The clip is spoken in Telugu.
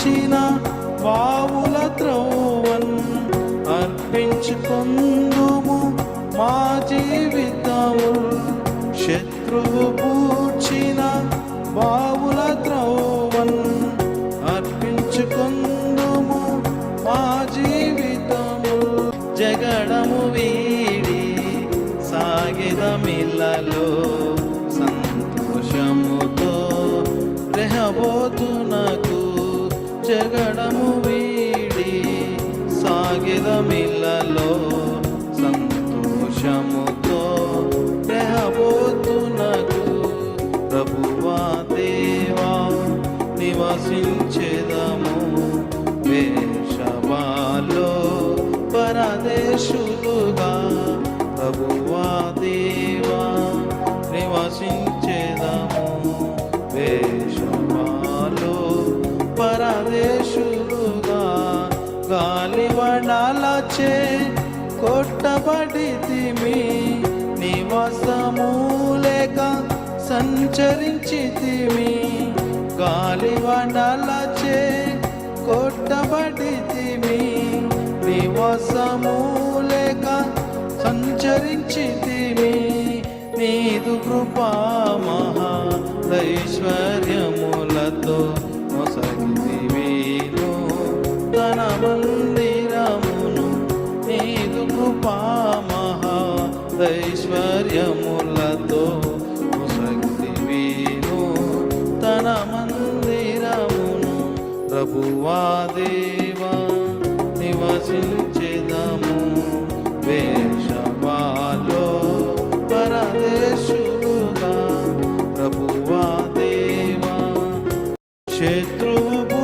పూడ్చిన వావుల త్రోవన్ అర్పించుకొందుము మా జీవితము. శత్రువు పూడ్చిన వావుల త్రోవన్ అర్పించుకొందుము మా జీవితము. జగడము వీడి సాగిదమిల్లలో సంతోషముతో రెహబోతునకు. జగడము వీడి సాగిదమిల్లలో సంతోషముతో రెహబోతునకు. ప్రభువా దేవా నివసించెదము బేర్షెబాలో పరదేశులుగా. ప్రభువా దేవా నివసించెదము బేర్షెబాలో పరదేశులుగా. గాలివడాలచే కొట్టబడితిమి, నివాసము లేక సంచరించితిమి. గాలివడాలచే కొట్టబడితిమి, నివాసము లేక సంచరించితిమి. నీదు కృపా మహాదైశ్వర్యములతో మొసగితివిను తన మందిరమును. నీదు కృపా మహాదైశ్వర్యములతో మొసగితివిను తన మందిరమును. ప్రభువా దేవా నివసించెదము బేర్షెబాలో పరదేశులుగా. ప్రభువా దేవా శత్రువు